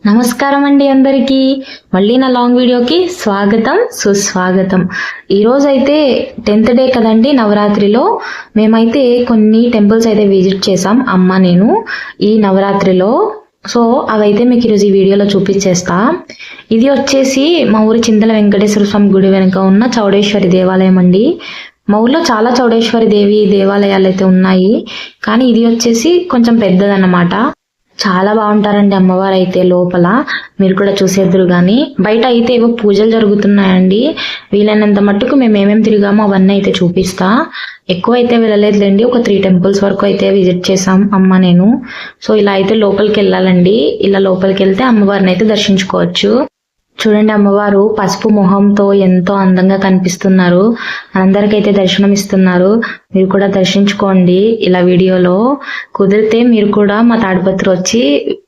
నమస్కారం అండి అందరికీ. మళ్ళీ నా లాంగ్ వీడియోకి స్వాగతం సుస్వాగతం. ఈరోజు అయితే 10th డే కదండి నవరాత్రిలో. మేమైతే కొన్ని టెంపుల్స్ అయితే విజిట్ చేసాం అమ్మ నేను ఈ నవరాత్రిలో. సో అవైతే మీకు ఈరోజు ఈ వీడియోలో చూపించేస్తా. ఇది వచ్చేసి మా ఊరి చింతల వెంకటేశ్వర స్వామి గుడి వెనుక ఉన్న చౌడేశ్వరి దేవాలయం అండి. మా ఊర్లో చాలా చౌడేశ్వరి దేవి దేవాలయాలు అయితే ఉన్నాయి, కానీ ఇది వచ్చేసి కొంచెం పెద్దదన్నమాట. చాలా బాగుంటారండి అమ్మవారు అయితే. లోపల మీరు కూడా చూసేద్దరు కానీ బయట అయితే ఏవో పూజలు జరుగుతున్నాయండి. వీలైనంత మట్టుకు మేము ఏమేమి తిరిగామో అవన్నీ అయితే చూపిస్తా. ఎక్కువ అయితే వెళ్ళలేదులేండి, ఒక 3 టెంపుల్స్ వరకు అయితే విజిట్ చేసాం అమ్మ నేను. సో ఇలా అయితే లోపలికి వెళ్ళాలండి. ఇలా లోపలికి వెళ్తే అమ్మవారిని అయితే దర్శించుకోవచ్చు. చూడండి, అమ్మవారు పసుపు మొహంతో ఎంతో అందంగా కనిపిస్తున్నారు. అందరికైతే దర్శనం ఇస్తున్నారు. మీరు కూడా దర్శించుకోండి. ఇలా వీడియోలో కుదిరితే మీరు కూడా మా తాడిపత్రి వచ్చి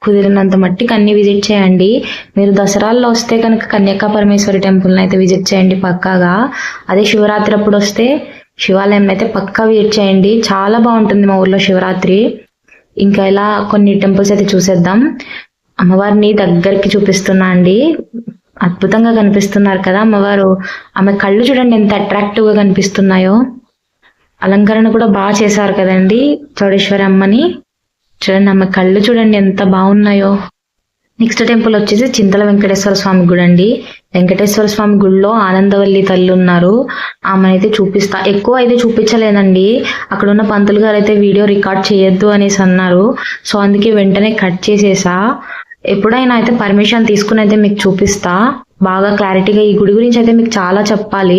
కుదిరినంత మట్టికి అన్ని విజిట్ చేయండి. మీరు దసరాల్లో వస్తే కనుక కన్యకా పరమేశ్వరి టెంపుల్ని అయితే విజిట్ చేయండి పక్కాగా. అదే శివరాత్రి అప్పుడు వస్తే శివాలయం అయితే పక్కా విజిట్ చేయండి. చాలా బాగుంటుంది మా ఊర్లో శివరాత్రి. ఇంకా ఇలా కొన్ని టెంపుల్స్ అయితే చూసేద్దాం. అమ్మవారిని దగ్గరికి చూపిస్తున్నా అండి. అద్భుతంగా కనిపిస్తున్నారు కదా అమ్మవారు. ఆమె కళ్ళు చూడండి ఎంత అట్రాక్టివ్ గా కనిపిస్తున్నాయో. అలంకరణ కూడా బాగా చేశారు కదండి చౌడేశ్వరి అమ్మని. చూడండి ఆమె కళ్ళు చూడండి ఎంత బాగున్నాయో. నెక్స్ట్ టెంపుల్ వచ్చేసి చింతల వెంకటేశ్వర స్వామి గుడి అండి. వెంకటేశ్వర స్వామి గుడిలో ఆనందవల్లి తల్లి ఉన్నారు. ఆమెనైతే చూపిస్తా. ఎక్కువ అయితే చూపించలేదండి, అక్కడ ఉన్న పంతులు గారు అయితే వీడియో రికార్డ్ చేయొద్దు అనేసి అన్నారు. సో అందుకే వెంటనే కట్ చేసేసా. ఎప్పుడైనా అయితే పర్మిషన్ తీసుకుని అయితే మీకు చూపిస్తా బాగా క్లారిటీగా. ఈ గుడి గురించి అయితే మీకు చాలా చెప్పాలి.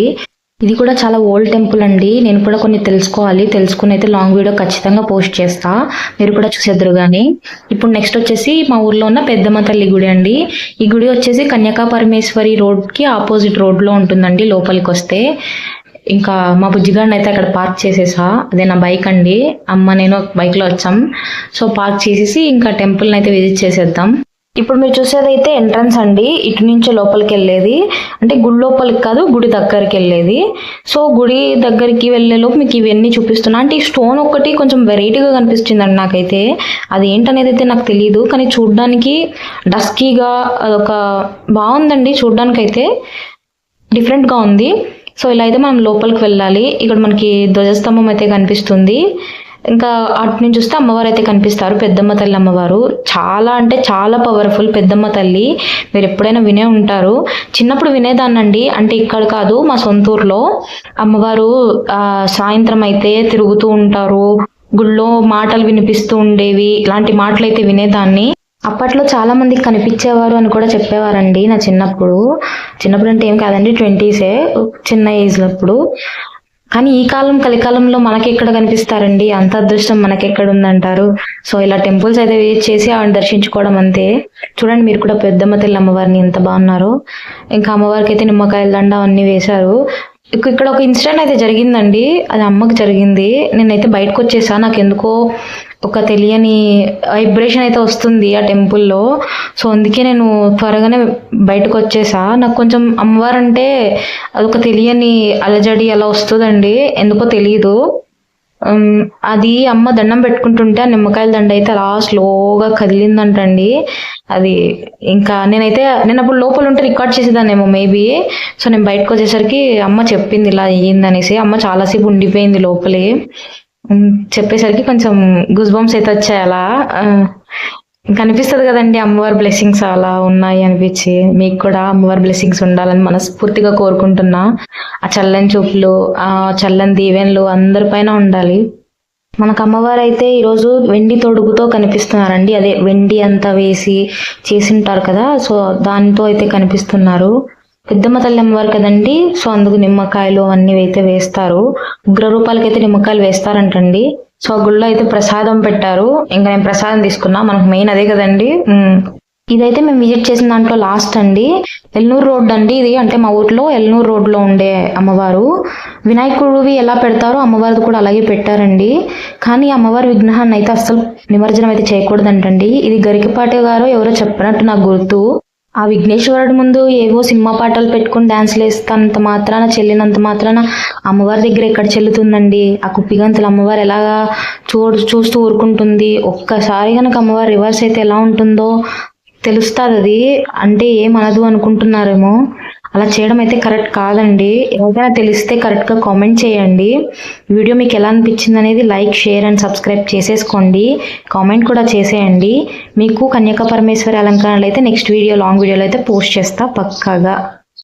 ఇది కూడా చాలా ఓల్డ్ టెంపుల్ అండి. నేను కూడా కొన్ని తెలుసుకోవాలి. తెలుసుకుని అయితే లాంగ్ వీడియో ఖచ్చితంగా పోస్ట్ చేస్తా, మీరు కూడా చూసేద్దరు కానీ. ఇప్పుడు నెక్స్ట్ వచ్చేసి మా ఊర్లో ఉన్న పెద్దమ్మ తల్లి గుడి అండి. ఈ గుడి వచ్చేసి కన్యకా పరమేశ్వరి రోడ్కి ఆపోజిట్ రోడ్లో ఉంటుందండి లోపలికి వస్తే. ఇంకా మా బుజ్జిగాడిని అయితే అక్కడ పార్క్ చేసేసా. అదే నా బైక్ అండి. అమ్మ నేను బైక్లో వచ్చాం. సో పార్క్ చేసేసి ఇంకా టెంపుల్ని అయితే విజిట్ చేసేద్దాం. ఇప్పుడు మీరు చూసేది అయితే ఎంట్రన్స్ అండి. ఇటు నుంచి లోపలికి వెళ్ళేది, అంటే గుడి లోపలికి కాదు గుడి దగ్గరికి వెళ్ళేది. సో గుడి దగ్గరికి వెళ్ళేలోపు మీకు ఇవన్నీ చూపిస్తున్నా. అంటే ఈ స్టోన్ ఒకటి కొంచెం వెరైటీగా కనిపిస్తుందండి నాకైతే. అది ఏంటనేది అయితే నాకు తెలియదు, కానీ చూడ్డానికి డస్కీగా అదొక బాగుందండి. చూడ్డానికైతే డిఫరెంట్గా ఉంది. సో ఇలా అయితే మనం లోపలికి వెళ్ళాలి. ఇక్కడ మనకి ధ్వజస్తంభం అయితే కనిపిస్తుంది. ఇంకా అటు నుంచి చూస్తే అమ్మవారు అయితే కనిపిస్తారు, పెద్దమ్మ తల్లి అమ్మవారు. చాలా అంటే చాలా పవర్ఫుల్ పెద్దమ్మ తల్లి. మీరు ఎప్పుడైనా వినే ఉంటారు. చిన్నప్పుడు వినేదాన్నండి, అంటే ఇక్కడ కాదు మా సొంతూరులో. అమ్మవారు సాయంత్రం అయితే తిరుగుతూ ఉంటారు, గుళ్ళో మాటలు వినిపిస్తూ ఉండేవి. ఇలాంటి మాటలు అయితే వినేదాన్ని. అప్పట్లో చాలా మందికి కనిపించేవారు అని కూడా చెప్పేవారండి నా చిన్నప్పుడు. చిన్నప్పుడు అంటే ఏం కాదండి, 20s చిన్న ఏజ్లో అప్పుడు. కానీ ఈ కాలం కలికాలంలో మనకి ఎక్కడ కనిపిస్తారండి, అంత అదృష్టం మనకెక్కడ ఉందంటారు. సో ఇలా టెంపుల్స్ అయితే విజిట్ చేసి ఆవిడ దర్శించుకోవడం అంతే. చూడండి మీరు కూడా పెద్దమ్మ తల్లి అమ్మవారిని ఎంత బాగున్నారు. ఇంకా అమ్మవారికి అయితే నిమ్మకాయల దండ అన్ని వేశారు. ఇక్కడ ఒక ఇన్సిడెంట్ అయితే జరిగిందండి, అది అమ్మకి జరిగింది. నేనైతే బయటకు వచ్చేసా. నాకు ఎందుకో ఒక తెలియని వైబ్రేషన్ అయితే వస్తుంది ఆ టెంపుల్లో. సో అందుకే నేను త్వరగానే బయటకు వచ్చేసా. నాకు కొంచెం అమ్మవారు అంటే అదొక తెలియని అలజడి అలా వస్తుందండి, ఎందుకో తెలియదు. అది అమ్మ దండం పెట్టుకుంటుంటే ఆ నిమ్మకాయల దండ అయితే అలా స్లోగా కదిలిందంటండి. అది ఇంకా నేను అప్పుడు లోపల ఉంటే రికార్డ్ చేసేదాన్నేమో మేబీ. సో నేను బయటకు వచ్చేసరికి అమ్మ చెప్పింది ఇలా అయ్యిందనేసి. అమ్మ చాలాసేపు ఉండిపోయింది లోపలే. చెప్పేసరికి కొంచెం గుస్ బంప్స్ అయితే వచ్చాయి. అలా కనిపిస్తుంది కదండి అమ్మవారి బ్లెస్సింగ్స్ అలా ఉన్నాయి అనిపించి. మీకు కూడా అమ్మవారి బ్లెస్సింగ్స్ ఉండాలని మనస్ఫూర్తిగా కోరుకుంటున్నా. ఆ చల్లని చూపులు, ఆ చల్లని దీవెనలు అందరిపైన ఉండాలి. మనకు అమ్మవారు అయితే ఈరోజు వెండి తొడుగుతో కనిపిస్తున్నారండి. అదే వెండి అంతా వేసి చేసింటారు కదా, సో దానితో అయితే కనిపిస్తున్నారు. పెద్దమ్మ తల్లి అమ్మవారు కదండి, సో అందుకు నిమ్మకాయలు అన్ని అయితే వేస్తారు. ఉగ్ర రూపాలకైతే నిమ్మకాయలు వేస్తారంటండి. సో ఆ గుళ్ళో అయితే ప్రసాదం పెట్టారు. ఇంకా నేను ప్రసాదం తీసుకున్నా, మనకు మెయిన్ అదే కదండి. ఇదైతే మేము విజిట్ చేసిన దాంట్లో లాస్ట్ అండి. ఎల్నూరు రోడ్ అండి ఇది. అంటే మా ఊర్లో ఎల్నూరు రోడ్లో ఉండే అమ్మవారు. వినాయకుడివి ఎలా పెడతారో అమ్మవారిది కూడా అలాగే పెట్టారండి. కానీ అమ్మవారి విగ్రహాన్ని అయితే అస్సలు నిమజ్జనం అయితే చేయకూడదంటండి. ఇది గరికపాటి గారు ఎవరో చెప్పినట్టు నాకు గుర్తు. ఆ విఘ్నేశ్వరుడి ముందు ఏవో సినిమా పాటలు పెట్టుకుని డాన్స్లు వేస్తానంత మాత్రాన, చెల్లినంత మాత్రాన అమ్మవారి దగ్గర ఎక్కడ చెల్లుతుందండి. ఆ కుప్పిగంతులు అమ్మవారు ఎలాగా చూస్తూ ఊరుకుంటుంది. ఒక్కసారి కనుక అమ్మవారు రివర్స్ అయితే ఎలా ఉంటుందో తెలుస్తుంది అది, అంటే ఏమనదు అనుకుంటున్నారేమో. అలా చేయడం అయితే కరెక్ట్ కాదండి. ఎవరికైనా తెలిస్తే కరెక్ట్గా కామెంట్ చేయండి. వీడియో మీకు ఎలా అనిపించింది అనేది లైక్, షేర్ అండ్ సబ్స్క్రైబ్ చేసేసుకోండి. కామెంట్ కూడా చేసేయండి. మీకు కన్యకా పరమేశ్వరి అలంకరణలు అయితే నెక్స్ట్ వీడియో, లాంగ్ వీడియోలో అయితే పోస్ట్ చేస్తా పక్కాగా.